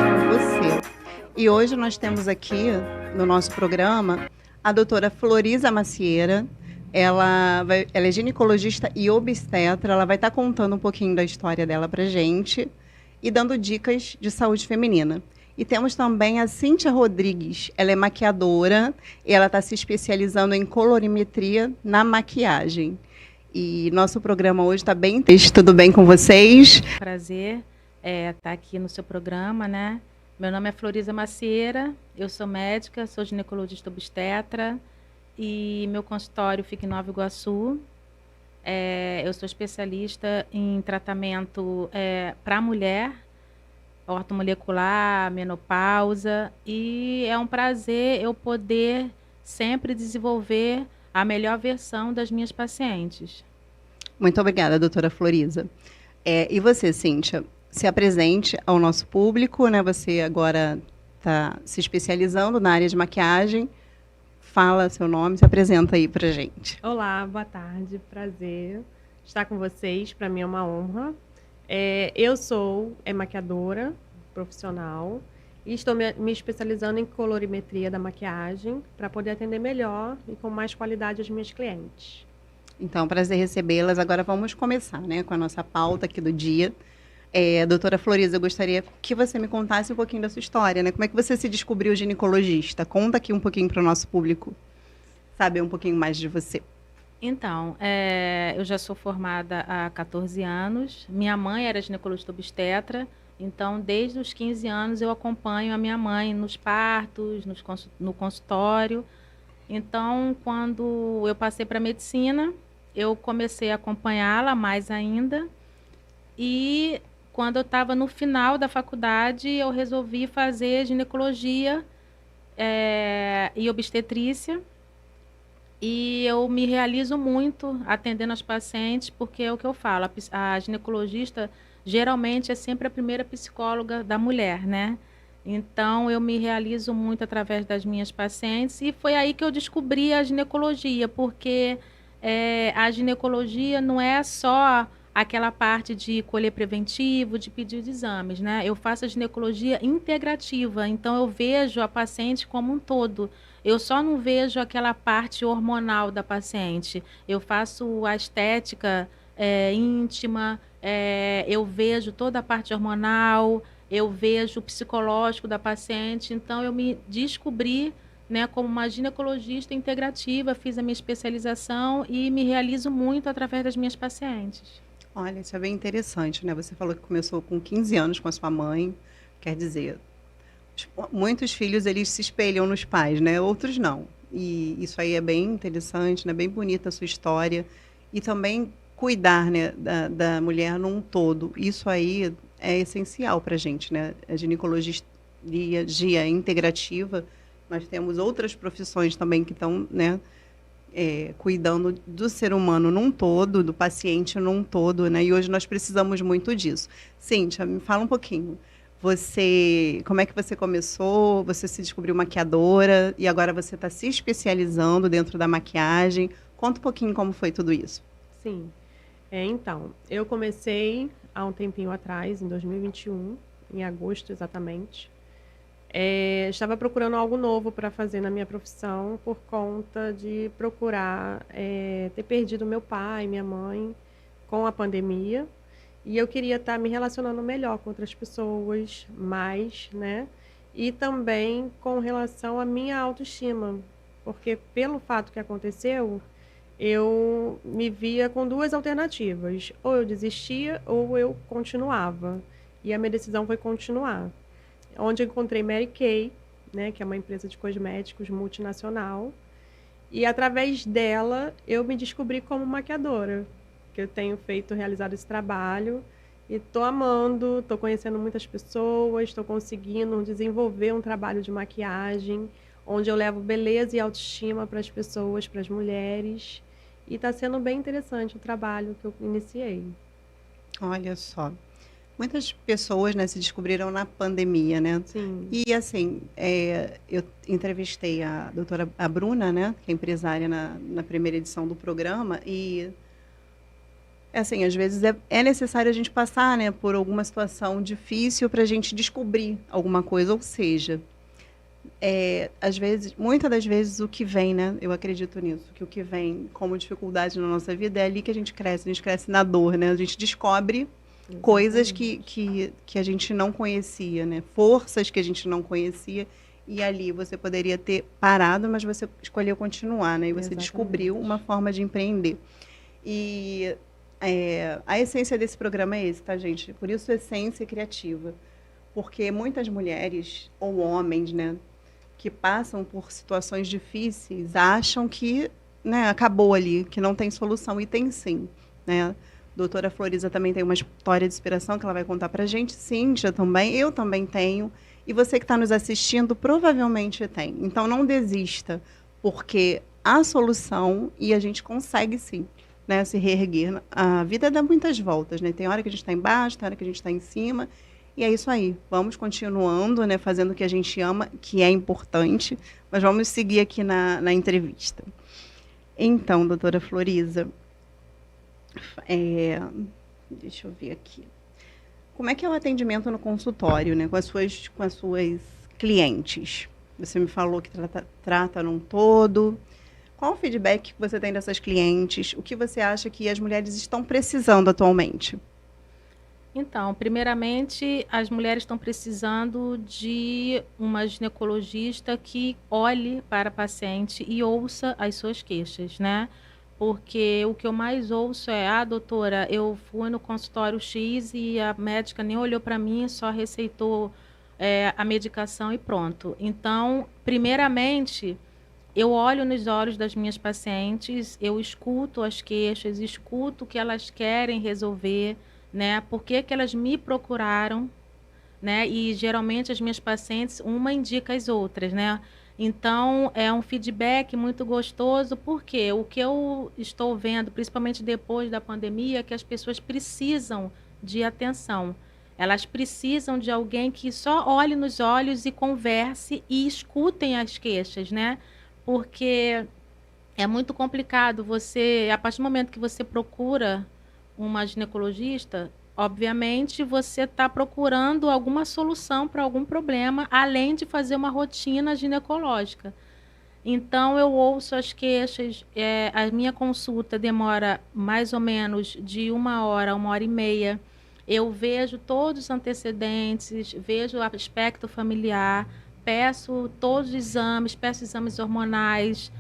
com você. E hoje nós temos aqui no nosso programa a doutora Floriza Macieira. Ela é ginecologista e obstetra. Ela vai estar contando um pouquinho da história dela para gente e dando dicas de saúde feminina. E temos também a Cíntia Rodrigues. Ela é maquiadora e ela está se especializando em colorimetria na maquiagem. E nosso programa hoje está bem... Tudo bem com vocês? Prazer estar aqui no seu programa, né? Meu nome é Floriza Macieira, eu sou médica, sou ginecologista obstetra e meu consultório fica em Nova Iguaçu. Eu sou especialista em tratamento para mulher, ortomolecular, menopausa, e é um prazer eu poder sempre desenvolver a melhor versão das minhas pacientes. Muito obrigada, doutora Floriza. E você, Cíntia, se apresente ao nosso público, né? Você agora está se especializando na área de maquiagem. Fala seu nome, se apresenta aí pra gente. Olá, boa tarde, prazer estar com vocês, para mim é uma honra. Eu sou maquiadora profissional e estou me especializando em colorimetria da maquiagem para poder atender melhor e com mais qualidade as minhas clientes. Então, prazer recebê-las. Agora vamos começar, né, com a nossa pauta aqui do dia. Doutora Floriza, eu gostaria que você me contasse um pouquinho da sua história, né? Como é que você se descobriu ginecologista? Conta aqui um pouquinho para o nosso público saber um pouquinho mais de você. Então, eu já sou formada há 14 anos. Minha mãe era ginecologista obstetra, então desde os 15 anos eu acompanho a minha mãe nos partos, no consultório. Então, quando eu passei para medicina, eu comecei a acompanhá-la mais ainda. E quando eu estava no final da faculdade, eu resolvi fazer ginecologia e obstetrícia. E eu me realizo muito atendendo as pacientes, porque é o que eu falo, a ginecologista geralmente é sempre a primeira psicóloga da mulher, né? Então, eu me realizo muito através das minhas pacientes e foi aí que eu descobri a ginecologia, porque a ginecologia não é só aquela parte de colher preventivo, de pedir os exames, né? Eu faço a ginecologia integrativa, então eu vejo a paciente como um todo. Eu só não vejo aquela parte hormonal da paciente. Eu faço a estética íntima, eu vejo toda a parte hormonal, eu vejo o psicológico da paciente. Então, eu me descobri, né, como uma ginecologista integrativa, fiz a minha especialização e me realizo muito através das minhas pacientes. Olha, isso é bem interessante, né? Você falou que começou com 15 anos com a sua mãe, quer dizer, muitos filhos eles se espelham nos pais, né? Outros não. E isso aí é bem interessante, né? Bem bonita a sua história. E também cuidar, né, da mulher num todo. Isso aí é essencial para a gente, né? A ginecologia integrativa, nós temos outras profissões também que estão, né, cuidando do ser humano num todo, do paciente num todo, né? E hoje nós precisamos muito disso. Cíntia, me fala um pouquinho. Como é que você começou? Você se descobriu maquiadora e agora você está se especializando dentro da maquiagem. Conta um pouquinho como foi tudo isso. Sim. Então, eu comecei há um tempinho atrás, em 2021, em agosto exatamente. Estava procurando algo novo para fazer na minha profissão por conta de procurar ter perdido meu pai, minha mãe com a pandemia. E eu queria estar me relacionando melhor com outras pessoas, mais, né? E também com relação à minha autoestima, porque pelo fato que aconteceu, eu me via com duas alternativas. Ou eu desistia ou eu continuava. E a minha decisão foi continuar. Onde eu encontrei Mary Kay, né, que é uma empresa de cosméticos multinacional. E através dela, eu me descobri como maquiadora, que eu tenho realizado esse trabalho. E estou amando, estou conhecendo muitas pessoas, estou conseguindo desenvolver um trabalho de maquiagem, onde eu levo beleza e autoestima para as pessoas, para as mulheres. E está sendo bem interessante o trabalho que eu iniciei. Olha só. Muitas pessoas, né, se descobriram na pandemia, né? Sim. E, assim, eu entrevistei a doutora Bruna, né, que é empresária na primeira edição do programa, e É assim, às vezes é necessário a gente passar, né, por alguma situação difícil para a gente descobrir alguma coisa, ou seja, às vezes, muitas das vezes o que vem, né, eu acredito nisso, que o que vem como dificuldade na nossa vida é ali que a gente cresce na dor, né, a gente descobre coisas Exatamente. que a gente não conhecia, né, forças que a gente não conhecia, e ali você poderia ter parado, mas você escolheu continuar, né, e você descobriu uma Exatamente. forma de empreender. E a essência desse programa é esse, tá, gente? Por isso, essência criativa. Porque muitas mulheres, ou homens, né, que passam por situações difíceis, acham que, né, acabou ali, que não tem solução. E tem sim, né? Doutora Florisa também tem uma história de inspiração que ela vai contar pra gente. Cíntia também, eu também tenho. E você que está nos assistindo provavelmente tem. Então não desista, porque há solução e a gente consegue sim, né, se reerguer. A vida dá muitas voltas, né? Tem hora que a gente está embaixo, tem hora que a gente está em cima. E é isso aí. Vamos continuando, né, fazendo o que a gente ama, que é importante, mas vamos seguir aqui na entrevista. Então, doutora Florisa, é, deixa eu ver aqui. Como é que é o atendimento no consultório, né, com as suas clientes? Você me falou que trata num todo. Qual o feedback que você tem dessas clientes? O que você acha que as mulheres estão precisando atualmente? Então, primeiramente, as mulheres estão precisando de uma ginecologista que olhe para a paciente e ouça as suas queixas, né? Porque o que eu mais ouço é: ah, doutora, eu fui no consultório X e a médica nem olhou para mim, só receitou, a medicação e pronto. Então, primeiramente, eu olho nos olhos das minhas pacientes, eu escuto as queixas, escuto o que elas querem resolver, né? Por que que elas me procuraram, né? E geralmente as minhas pacientes, uma indica as outras, né? Então, é um feedback muito gostoso, porque o que eu estou vendo, principalmente depois da pandemia, é que as pessoas precisam de atenção. Elas precisam de alguém que só olhe nos olhos e converse e escutem as queixas, né? Porque é muito complicado você, a partir do momento que você procura uma ginecologista, obviamente você está procurando alguma solução para algum problema, além de fazer uma rotina ginecológica. Então, eu ouço as queixas, a minha consulta demora mais ou menos de 1 hora a 1 hora e meia. Eu vejo todos os antecedentes, vejo o aspecto familiar, peço todos os exames, peço exames hormonais,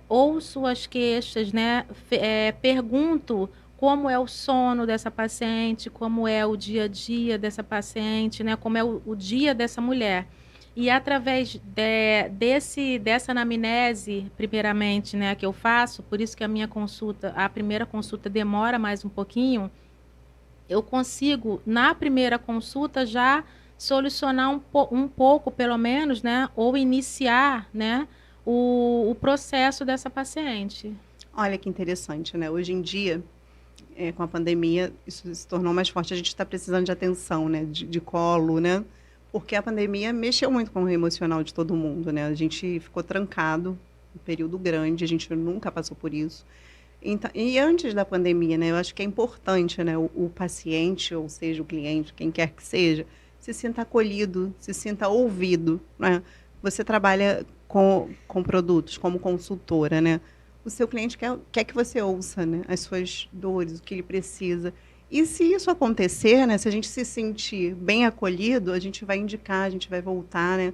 ouço as queixas, né? Pergunto como é o sono dessa paciente, como é o dia a dia dessa paciente, né? Como é o dia dessa mulher. E através dessa anamnese, primeiramente, né, que eu faço, por isso que a minha consulta, a primeira consulta demora mais um pouquinho, eu consigo, na primeira consulta, já solucionar um pouco, pelo menos, né, ou iniciar, né, o processo dessa paciente. Olha que interessante, né? Hoje em dia, com a pandemia, isso se tornou mais forte. A gente está precisando de atenção, né? De colo, né? Porque a pandemia mexeu muito com o emocional de todo mundo, né? A gente ficou trancado um período grande, a gente nunca passou por isso. Então, e antes da pandemia, né? Eu acho que é importante, né? O paciente, ou seja, o cliente, quem quer que seja, se sinta acolhido, se sinta ouvido, né? Você trabalha com produtos como consultora, né? O seu cliente quer que você ouça, né, as suas dores, o que ele precisa. E se isso acontecer, né, se a gente se sentir bem acolhido, a gente vai indicar, a gente vai voltar, né,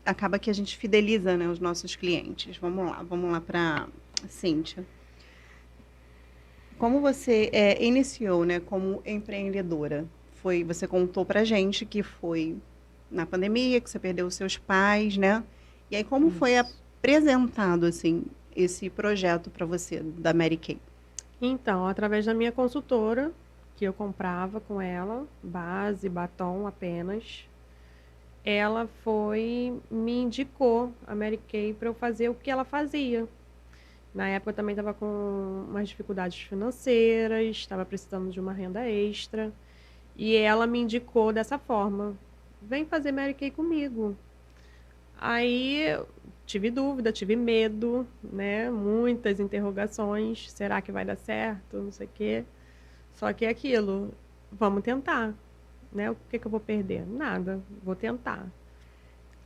acaba que a gente fideliza, né, os nossos clientes. Vamos lá para Cíntia. Como você iniciou, né, como empreendedora? Você contou para a gente que foi na pandemia, que você perdeu os seus pais, né? E aí como foi Isso. apresentado, assim, esse projeto para você, da Mary Kay? Então, através da minha consultora, que eu comprava com ela, base, batom apenas, ela me indicou a Mary Kay para eu fazer o que ela fazia. Na época eu também estava com umas dificuldades financeiras, estava precisando de uma renda extra, e ela me indicou dessa forma: vem fazer Mary Kay comigo. Aí tive dúvida, tive medo, né? Muitas interrogações. Será que vai dar certo? Não sei o quê. Só que é aquilo, vamos tentar, né? O que que eu vou perder? Nada, vou tentar.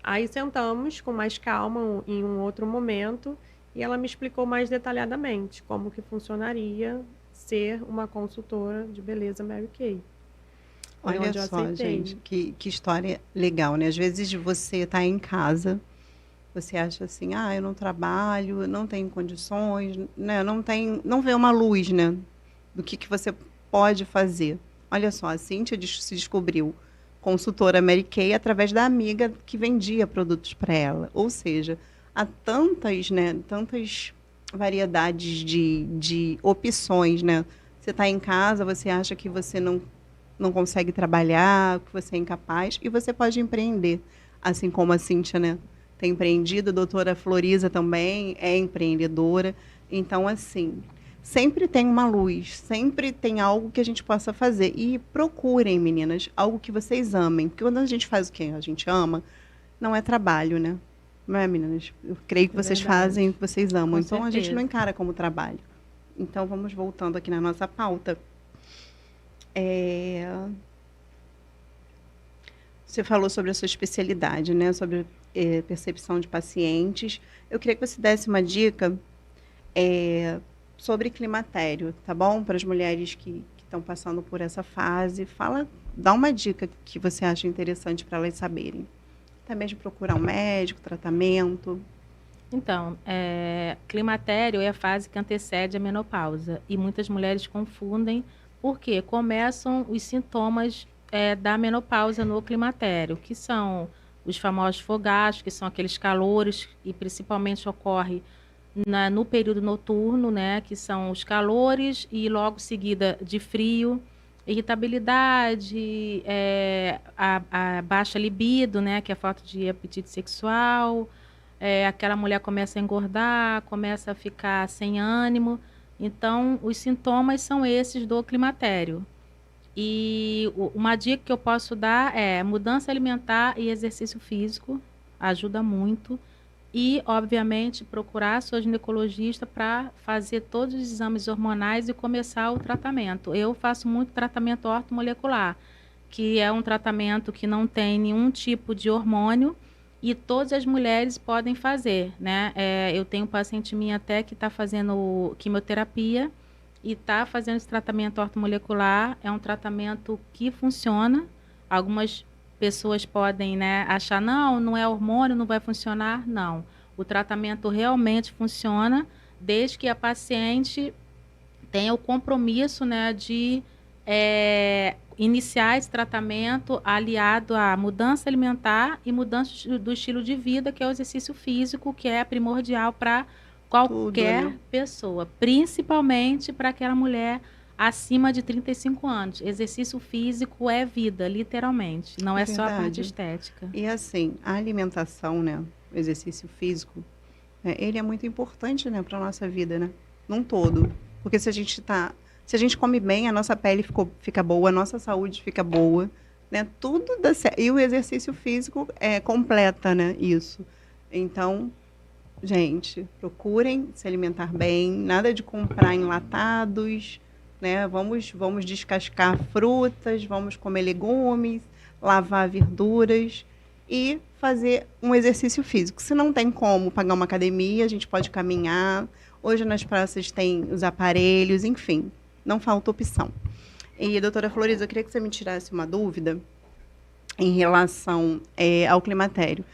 Aí sentamos com mais calma em um outro momento e ela me explicou mais detalhadamente como que funcionaria ser uma consultora de beleza Mary Kay. Foi Olha onde eu só, aceitei. gente, que história legal, né? Às vezes você está em casa, você acha assim, ah, eu não trabalho, não tenho condições, né? Não vê uma luz, né? Do que você pode fazer. Olha só, a Cíntia se descobriu consultora Mary Kay através da amiga que vendia produtos para ela. Ou seja, há tantas, né, tantas variedades de opções, né? Você está em casa, você acha que você não consegue trabalhar, que você é incapaz, e você pode empreender, assim como a Cíntia, né? Tem empreendido, a doutora Floriza também é empreendedora. Então, assim, sempre tem uma luz, sempre tem algo que a gente possa fazer. E procurem, meninas, algo que vocês amem. Porque quando a gente faz o que a gente ama, não é trabalho, né? Não é, meninas? Eu creio que vocês fazem o que vocês amam. Com então, a gente certeza. não encara como trabalho. Então, vamos voltando aqui na nossa pauta. Você falou sobre a sua especialidade, né? Sobre percepção de pacientes. Eu queria que você desse uma dica sobre climatério, tá bom? Para as mulheres que estão passando por essa fase. Dá uma dica que você acha interessante para elas saberem. Até mesmo procurar um médico, tratamento. Então, climatério é a fase que antecede a menopausa. E muitas mulheres confundem porque começam os sintomas da menopausa no climatério, que são os famosos fogachos, que são aqueles calores, e principalmente ocorre no período noturno, né, que são os calores, e logo seguida de frio, irritabilidade, a baixa libido, né, que é a falta de apetite sexual, aquela mulher começa a engordar, começa a ficar sem ânimo. Então, os sintomas são esses do climatério. E uma dica que eu posso dar é mudança alimentar e exercício físico, ajuda muito. E, obviamente, procurar sua ginecologista para fazer todos os exames hormonais e começar o tratamento. Eu faço muito tratamento ortomolecular, que é um tratamento que não tem nenhum tipo de hormônio e todas as mulheres podem fazer, né? Eu tenho um paciente minha até que está fazendo quimioterapia e está fazendo esse tratamento ortomolecular. É um tratamento que funciona. Algumas pessoas podem, né, achar, não é hormônio, não vai funcionar. Não, o tratamento realmente funciona desde que a paciente tenha o compromisso, né, de iniciar esse tratamento aliado à mudança alimentar e mudança do estilo de vida, que é o exercício físico, que é primordial para qualquer Tudo, né? pessoa, principalmente para aquela mulher acima de 35 anos. Exercício físico é vida, literalmente. Não é só a parte Verdade. estética. E assim, a alimentação, né? O exercício físico, ele é muito importante, né, para a nossa vida, né? Num todo. Porque se a gente come bem, a nossa pele fica boa, a nossa saúde fica boa, né? Tudo dá certo. E o exercício físico completa, né, isso. Então, gente, procurem se alimentar bem, nada de comprar enlatados, né? Vamos descascar frutas, vamos comer legumes, lavar verduras e fazer um exercício físico. Se não tem como pagar uma academia, a gente pode caminhar. Hoje nas praças tem os aparelhos, enfim, não falta opção. E, doutora Floriza, eu queria que você me tirasse uma dúvida em relação ao climatério.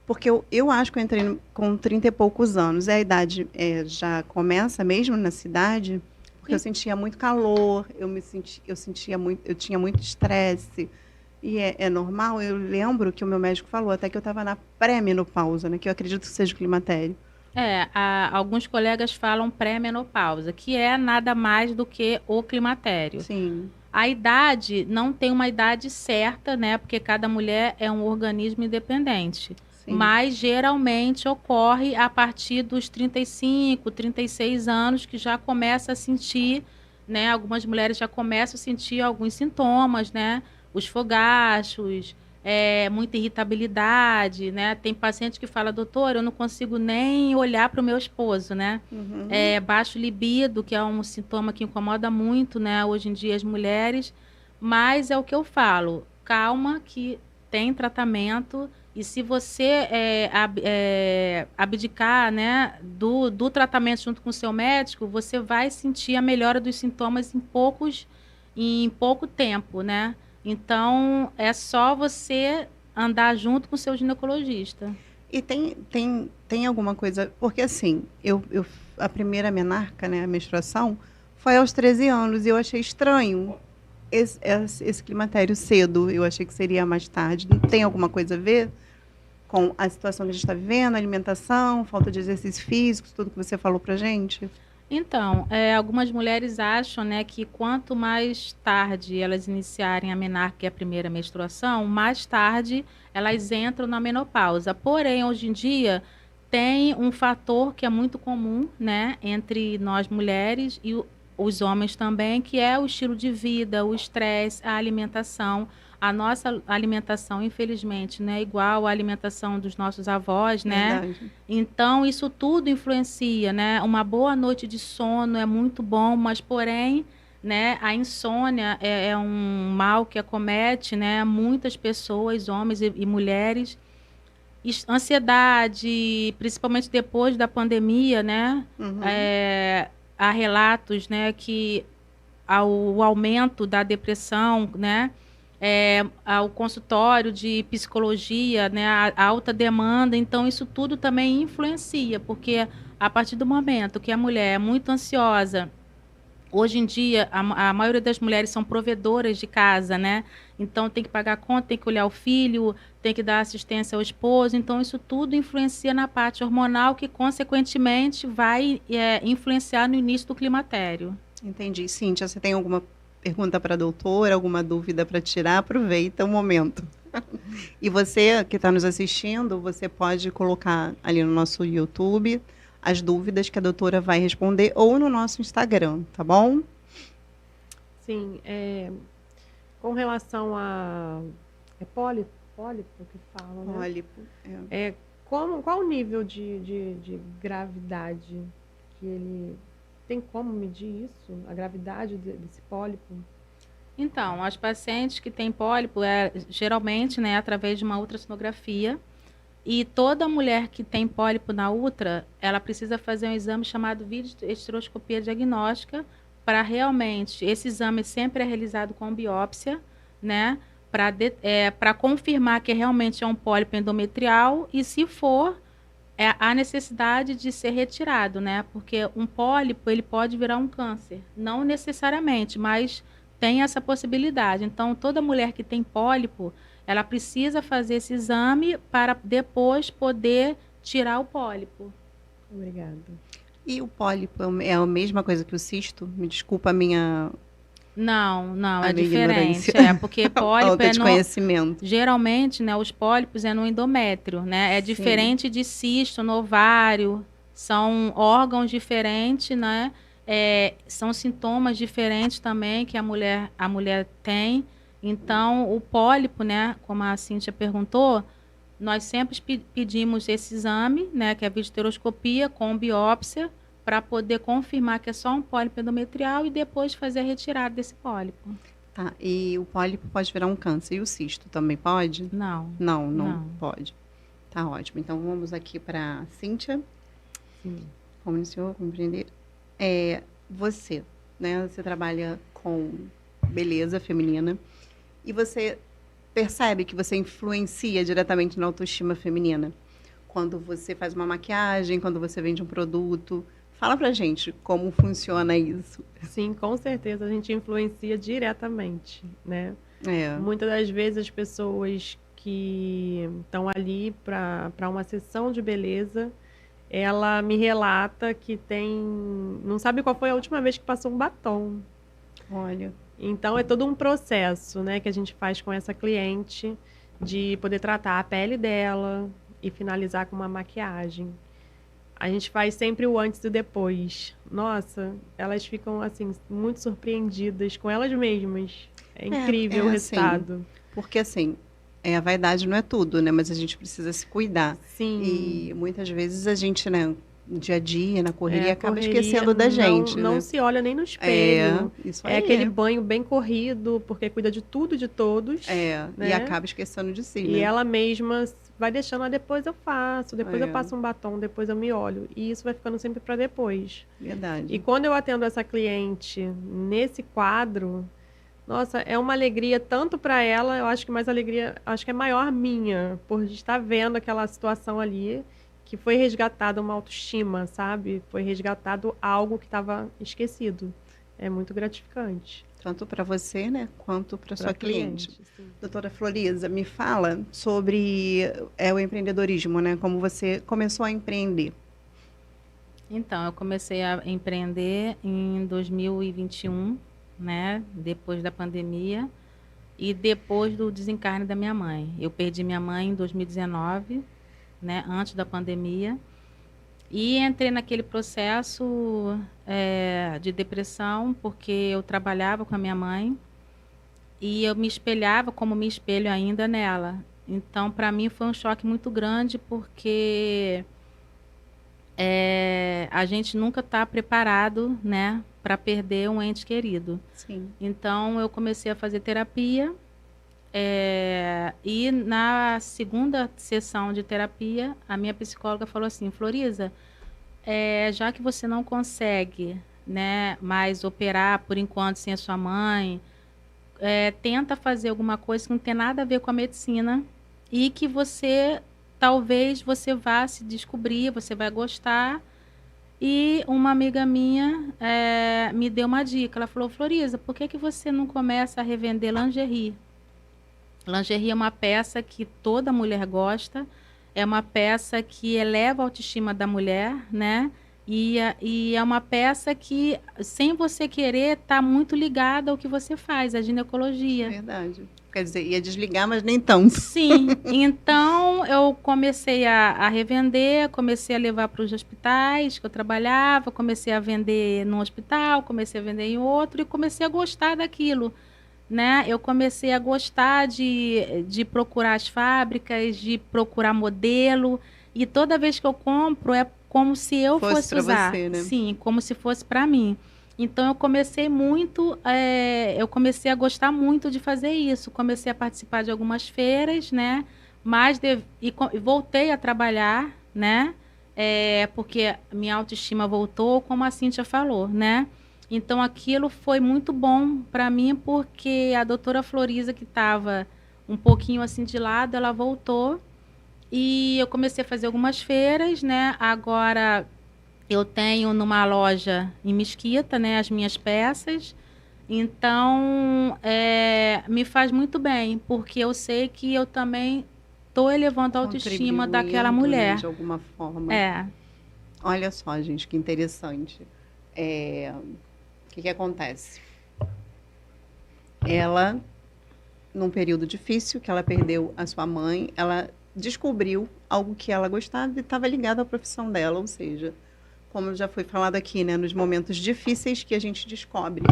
Porque eu acho que eu entrei com 30 e poucos anos. A idade já começa mesmo na cidade? Porque eu sentia muito calor, eu tinha muito estresse. E é normal, eu lembro que o meu médico falou até que eu estava na pré-menopausa, né? Que eu acredito que seja o climatério. Alguns colegas falam pré-menopausa, que é nada mais do que o climatério. Sim. A idade não tem uma idade certa, né? Porque cada mulher é um organismo independente. Sim. Mas geralmente ocorre a partir dos 35, 36 anos que já começa a sentir, né? Algumas mulheres já começam a sentir alguns sintomas, né? Os fogachos, muita irritabilidade, né? Tem paciente que fala, doutor, eu não consigo nem olhar para o meu esposo, né? Uhum. Baixo libido, que é um sintoma que incomoda muito, né? Hoje em dia as mulheres, mas é o que eu falo, calma que tem tratamento e se você abdicar, né, do tratamento junto com o seu médico, você vai sentir a melhora dos sintomas em pouco tempo, né? Então, é só você andar junto com o seu ginecologista. E tem alguma coisa. Porque assim, a primeira menarca, né, a menstruação, foi aos 13 anos e eu achei estranho esse climatério cedo. Eu achei que seria mais tarde. Tem alguma coisa a ver com a situação que a gente está vivendo, alimentação, falta de exercício físico, tudo que você falou pra gente? Então, algumas mulheres acham, né, que quanto mais tarde elas iniciarem a menarca, que é a primeira menstruação, mais tarde elas entram na menopausa. Porém, hoje em dia, tem um fator que é muito comum, né, entre nós mulheres e os homens também, que é o estilo de vida, o estresse, a alimentação. A nossa alimentação, infelizmente, não é igual à alimentação dos nossos avós, né? Verdade. Então, isso tudo influencia, né? Uma boa noite de sono é muito bom, mas, porém, né, a insônia é um mal que acomete, né, muitas pessoas, homens e mulheres. Ansiedade, principalmente depois da pandemia, né? Uhum. Há relatos, né, que o aumento da depressão, né? Ao consultório de psicologia, né, a alta demanda, então isso tudo também influencia, porque a partir do momento que a mulher é muito ansiosa, hoje em dia a maioria das mulheres são provedoras de casa, né? Então tem que pagar a conta, tem que olhar o filho, tem que dar assistência ao esposo, então isso tudo influencia na parte hormonal, que consequentemente vai influenciar no início do climatério. Entendi. Cíntia, você tem alguma pergunta para a doutora, alguma dúvida para tirar? Aproveita o momento. E você que está nos assistindo, você pode colocar ali no nosso YouTube as dúvidas que a doutora vai responder ou no nosso Instagram, tá bom? Sim, com relação a... É pólipo que fala, né? Pólipo. Qual o nível de gravidade que ele... Tem como medir isso? A gravidade desse pólipo? Então, as pacientes que têm pólipo, geralmente, né, através de uma ultrassonografia, e toda mulher que tem pólipo na ultra, ela precisa fazer um exame chamado videoesteroscopia diagnóstica, para realmente, esse exame sempre é realizado com biópsia, né, para confirmar que realmente é um pólipo endometrial, e se for, há necessidade de ser retirado, né, porque um pólipo, ele pode virar um câncer, não necessariamente, mas tem essa possibilidade. Então, toda mulher que tem pólipo, ela precisa fazer esse exame para depois poder tirar o pólipo. Obrigada. E o pólipo é a mesma coisa que o cisto? Me desculpa a minha... Não, a é minha diferente. ignorância. Porque pólipo Falta de conhecimento. Geralmente, né, os pólipos é no endométrio, né? É Sim. diferente de cisto no ovário. São órgãos diferentes, né? São sintomas diferentes também que a mulher tem. Então, o pólipo, né, como a Cíntia perguntou, nós sempre pedimos esse exame, né, que é a videosteroscopia com biópsia, para poder confirmar que é só um pólipo endometrial e depois fazer a retirada desse pólipo. Tá, e o pólipo pode virar um câncer. E o cisto também pode? Não. Não pode. Tá ótimo. Então, vamos aqui para a Cíntia. Sim. Como iniciou, compreender. Você, né? Você trabalha com beleza feminina e você percebe que você influencia diretamente na autoestima feminina. Quando você faz uma maquiagem, quando você vende um produto. Fala pra gente como funciona isso. Sim, com certeza a gente influencia diretamente, né? Muitas das vezes as pessoas que estão ali para uma sessão de beleza, ela me relata que não sabe qual foi a última vez que passou um batom. Olha. Então é todo um processo, né, que a gente faz com essa cliente de poder tratar a pele dela e finalizar com uma maquiagem. A gente faz sempre o antes e o depois. Nossa, elas ficam, assim, muito surpreendidas com elas mesmas. É incrível o resultado. Assim, porque, assim, A vaidade não é tudo, né? Mas a gente precisa se cuidar. Sim. E muitas vezes a gente, né, no dia a dia, na correria, A acaba correria esquecendo da gente, não né? se olha nem no espelho. Isso É aí. aquele banho bem corrido, porque cuida de tudo, de todos. E né? acaba esquecendo de si, E né? ela mesma vai deixando, depois eu faço, depois eu É. passo um batom, depois eu me olho. E isso vai ficando sempre para depois. Verdade. E quando eu atendo essa cliente nesse quadro, nossa, é uma alegria tanto para ela, eu acho que mais alegria, acho que é maior minha, por estar vendo aquela situação ali, que foi resgatada uma autoestima, sabe? Foi resgatado algo que estava esquecido. É muito gratificante. Tanto para você, né, quanto para sua Pra cliente. sim. Doutora Floriza, me fala sobre o empreendedorismo, né? Como você começou a empreender. Então, eu comecei a empreender em 2021, né? Depois da pandemia e depois do desencarne da minha mãe. Eu perdi minha mãe em 2019, né? Antes da pandemia. E entrei naquele processo de depressão, porque eu trabalhava com a minha mãe e eu me espelhava, como me espelho ainda nela. Então, para mim, foi um choque muito grande, porque a gente nunca está preparado, né, para perder um ente querido. Sim. Então, eu comecei a fazer terapia. E na segunda sessão de terapia, a minha psicóloga falou assim: Floriza, já que você não consegue, né, mais operar por enquanto sem a sua mãe, tenta fazer alguma coisa que não tem nada a ver com a medicina e que talvez você vá se descobrir, você vai gostar. E uma amiga minha me deu uma dica. Ela falou: Floriza, por que você não começa a revender lingerie? Lingerie é uma peça que toda mulher gosta, é uma peça que eleva a autoestima da mulher, né? E é uma peça que, sem você querer, está muito ligada ao que você faz, a ginecologia. Verdade. Quer dizer, ia desligar, mas nem tanto. Sim, então eu comecei a revender, comecei a levar para os hospitais que eu trabalhava, comecei a vender num hospital, comecei a vender em outro e comecei a gostar daquilo. Né? Eu comecei a gostar de procurar as fábricas, de procurar modelo, e toda vez que eu compro é como se eu fosse usar. Você, né? Sim, como se fosse para mim. Então eu comecei a gostar muito de fazer isso. Comecei a participar de algumas feiras, né? E voltei a trabalhar, né? Porque minha autoestima voltou, como a Cíntia falou, né? Então, aquilo foi muito bom para mim, porque a doutora Floriza, que estava um pouquinho assim de lado, ela voltou e eu comecei a fazer algumas feiras, né? Agora, eu tenho numa loja em Mesquita, né, as minhas peças. Então, me faz muito bem, porque eu sei que eu também estou elevando a autoestima daquela mulher. Né, de alguma forma. Olha só, gente, que interessante. O que acontece? Ela, num período difícil, que ela perdeu a sua mãe, ela descobriu algo que ela gostava e estava ligado à profissão dela, ou seja, como já foi falado aqui, né, nos momentos difíceis que a gente descobre,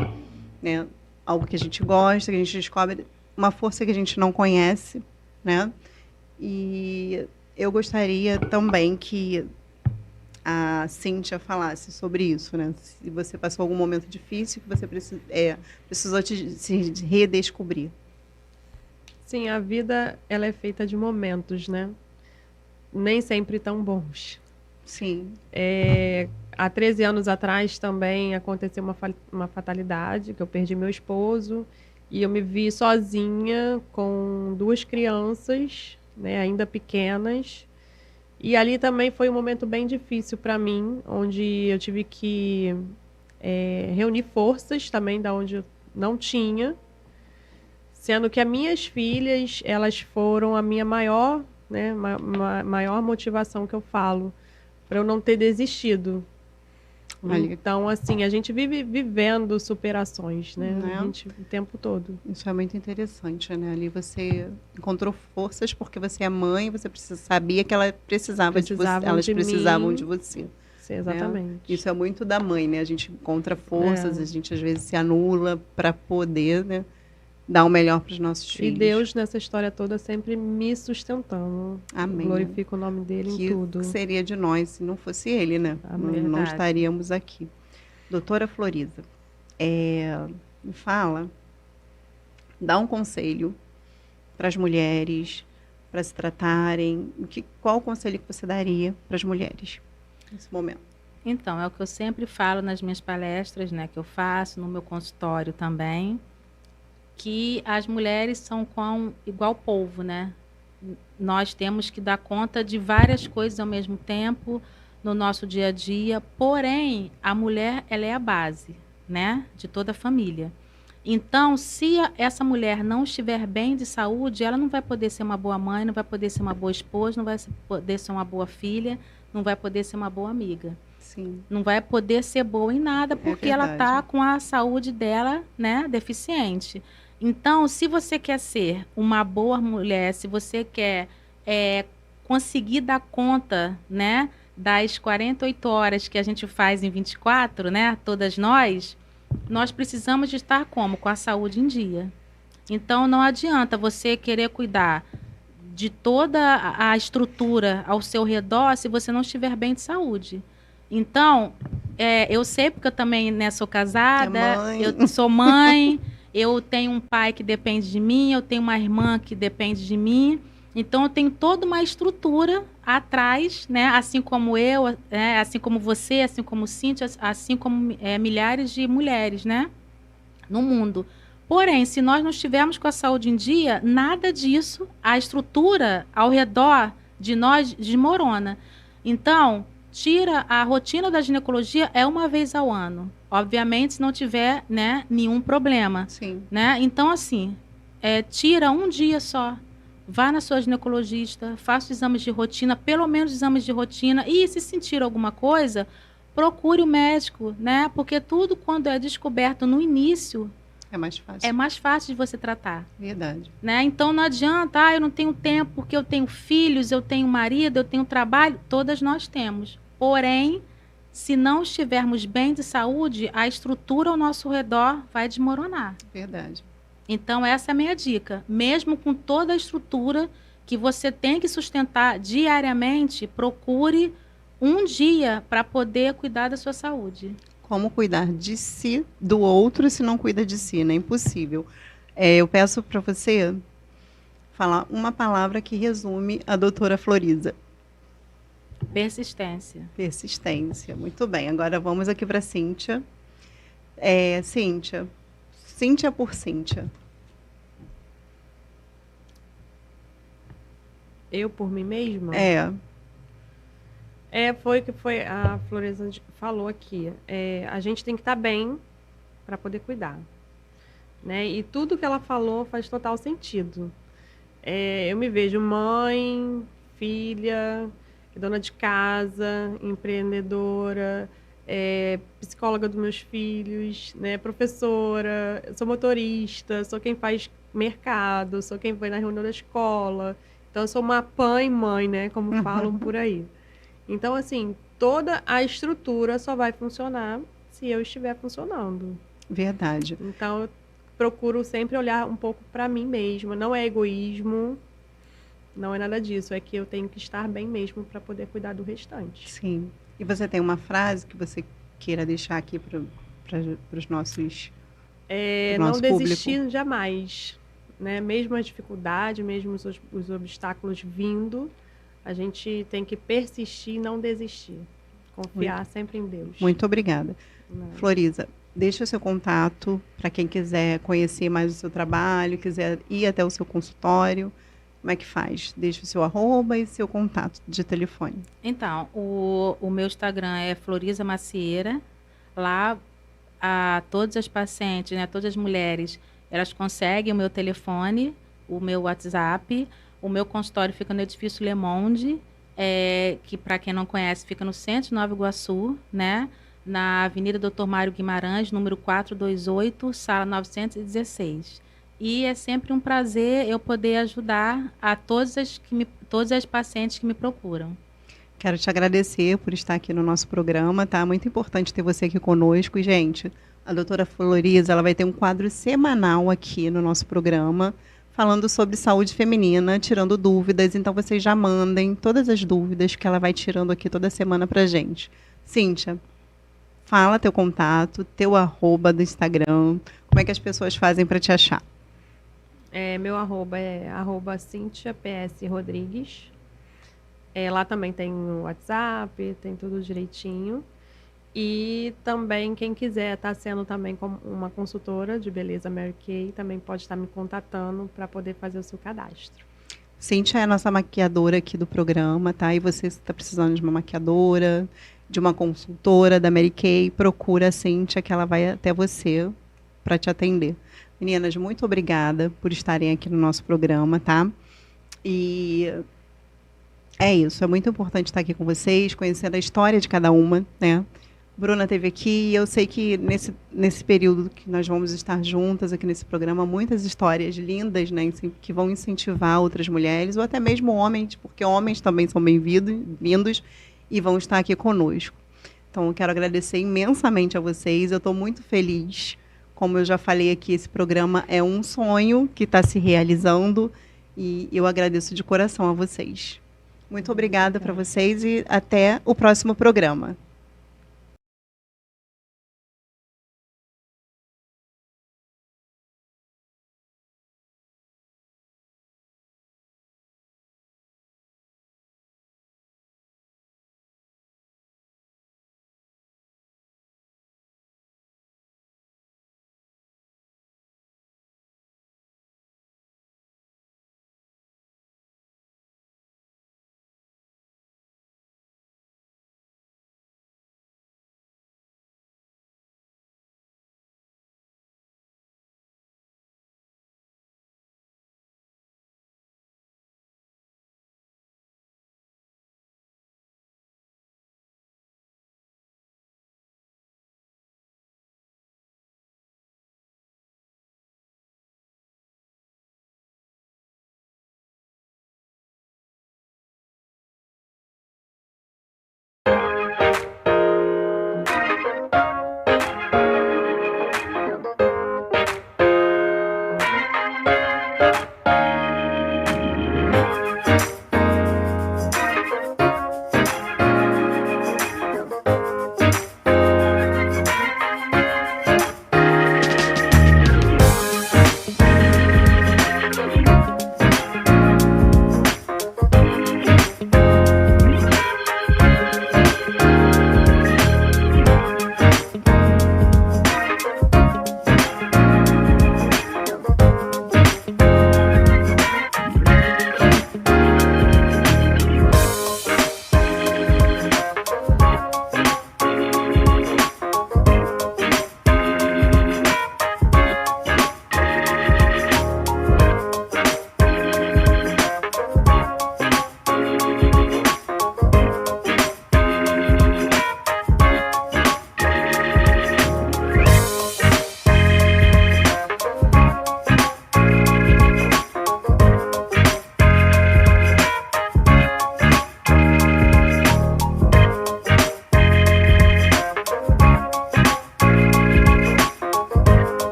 né, algo que a gente gosta, que a gente descobre uma força que a gente não conhece, né? E eu gostaria também que a Cíntia falasse sobre isso, né? Se você passou algum momento difícil que você precisou se redescobrir. Sim, a vida ela é feita de momentos, né? Nem sempre tão bons. Sim. Há 13 anos atrás também aconteceu uma fatalidade, que eu perdi meu esposo e eu me vi sozinha com 2 crianças, né, ainda pequenas. E ali também foi um momento bem difícil para mim, onde eu tive que reunir forças também da onde eu não tinha, sendo que as minhas filhas, elas foram a minha maior, né, maior motivação que eu falo, para eu não ter desistido. Então, assim, a gente vive vivendo superações, né? A gente, o tempo todo. Isso é muito interessante, né? Ali você encontrou forças porque você é mãe, você sabia que ela precisava de você, elas precisavam de você. Sim, exatamente. Né? Isso é muito da mãe, né? A gente encontra forças, a gente às vezes se anula para poder, né, dar o melhor para os nossos E filhos. Deus, nessa história toda, sempre me sustentando. Amém. Glorifico o nome dele em tudo. Que seria de nós se não fosse ele, né? Não estaríamos aqui. Doutora Floriza, me fala, dá um conselho para as mulheres, para se tratarem. Qual o conselho que você daria para as mulheres nesse momento? Então, é o que eu sempre falo nas minhas palestras, né, que eu faço, no meu consultório também, que as mulheres são igual polvo, né? Nós temos que dar conta de várias coisas ao mesmo tempo no nosso dia a dia, porém, a mulher, ela é a base, né, de toda a família. Então, se essa mulher não estiver bem de saúde, ela não vai poder ser uma boa mãe, não vai poder ser uma boa esposa, não vai poder ser uma boa filha, não vai poder ser uma boa amiga. Sim. Não vai poder ser boa em nada, porque ela está com a saúde dela, né, deficiente. Então, se você quer ser uma boa mulher, se você quer conseguir dar conta, né, das 48 horas que a gente faz em 24, né, todas nós precisamos de estar como? Com a saúde em dia. Então, não adianta você querer cuidar de toda a estrutura ao seu redor se você não estiver bem de saúde. Então, eu sei, porque eu também sou casada, eu sou mãe, eu tenho um pai que depende de mim, eu tenho uma irmã que depende de mim. Então, eu tenho toda uma estrutura atrás, né? Assim como eu, assim como você, assim como Cíntia, assim como milhares de mulheres, né? No mundo. Porém, se nós não estivermos com a saúde em dia, nada disso, a estrutura ao redor de nós desmorona. Então, tira a rotina da ginecologia uma vez ao ano. Obviamente, se não tiver, né, nenhum problema. Sim. Né? Então, assim, tira um dia só. Vá na sua ginecologista, faça exames de rotina, pelo menos exames de rotina. E se sentir alguma coisa, procure o médico, né? Porque tudo, quando é descoberto no início, é mais fácil. É mais fácil de você tratar. Verdade. Né? Então, não adianta, eu não tenho tempo porque eu tenho filhos, eu tenho marido, eu tenho trabalho. Todas nós temos. Porém, se não estivermos bem de saúde, a estrutura ao nosso redor vai desmoronar. Verdade. Então, essa é a minha dica. Mesmo com toda a estrutura que você tem que sustentar diariamente, procure um dia para poder cuidar da sua saúde. Como cuidar de si, do outro, se não cuida de si, né? Impossível. Eu peço para você falar uma palavra que resume a doutora Floriza. Persistência. Persistência, muito bem. Agora vamos aqui para Cíntia. Cíntia por Cíntia. Eu por mim mesma? Foi o que a Floriza falou aqui. A gente tem que estar bem para poder cuidar. Né? E tudo que ela falou faz total sentido. Eu me vejo mãe, filha, dona de casa, empreendedora, psicóloga dos meus filhos, né? Professora, sou motorista, sou quem faz mercado, sou quem vai na reunião da escola. Então, eu sou uma mãe, né? Como falam por aí. Então, assim, toda a estrutura só vai funcionar se eu estiver funcionando. Verdade. Então, eu procuro sempre olhar um pouco para mim mesma. Não é egoísmo, não é nada disso. É que eu tenho que estar bem mesmo para poder cuidar do restante. Sim. E você tem uma frase que você queira deixar aqui para os nossos não desistir jamais. Né? Mesmo as dificuldades, mesmo os obstáculos vindo, a gente tem que persistir e não desistir. Confiar sempre em Deus. Muito obrigada. Floriza, deixa o seu contato para quem quiser conhecer mais o seu trabalho, quiser ir até o seu consultório. Como é que faz? Deixa o seu @ e seu contato de telefone. Então, o meu Instagram é Floriza Macieira. Lá, todas as pacientes, né, todas as mulheres, elas conseguem o meu telefone, o meu WhatsApp. O meu consultório fica no edifício Le Monde, que, para quem não conhece, fica no centro de Nova Iguaçu, né? Na Avenida Dr. Mário Guimarães, número 428, sala 916. E é sempre um prazer eu poder ajudar a todas as pacientes que me procuram. Quero te agradecer por estar aqui no nosso programa, tá? Muito importante ter você aqui conosco. E, gente, A doutora Floriza, ela vai ter um quadro semanal aqui no nosso programa, falando sobre saúde feminina, tirando dúvidas. Então, vocês já mandem todas as dúvidas que ela vai tirando aqui toda semana pra gente. Cíntia, fala teu contato, teu arroba do Instagram, como é que as pessoas fazem para te achar? Meu arroba é @CínthiaPSRodrigues. Lá também tem o WhatsApp, tem tudo direitinho. E também, quem quiser estar sendo também como uma consultora de beleza Mary Kay, também pode estar me contatando para poder fazer o seu cadastro. Cíntia é a nossa maquiadora aqui do programa, tá? E você está precisando de uma maquiadora, de uma consultora da Mary Kay, procura a Cíntia que ela vai até você para te atender. Meninas, muito obrigada por estarem aqui no nosso programa, tá? E é isso, é muito importante estar aqui com vocês, conhecendo a história de cada uma, né? Bruna esteve aqui e eu sei que nesse período que nós vamos estar juntas aqui nesse programa, muitas histórias lindas, né, que vão incentivar outras mulheres, ou até mesmo homens, porque homens também são bem-vindos e vão estar aqui conosco. Então, eu quero agradecer imensamente a vocês, eu estou muito feliz. Como eu já falei aqui, esse programa é um sonho que está se realizando e eu agradeço de coração a vocês. Muito obrigada para vocês e até o próximo programa.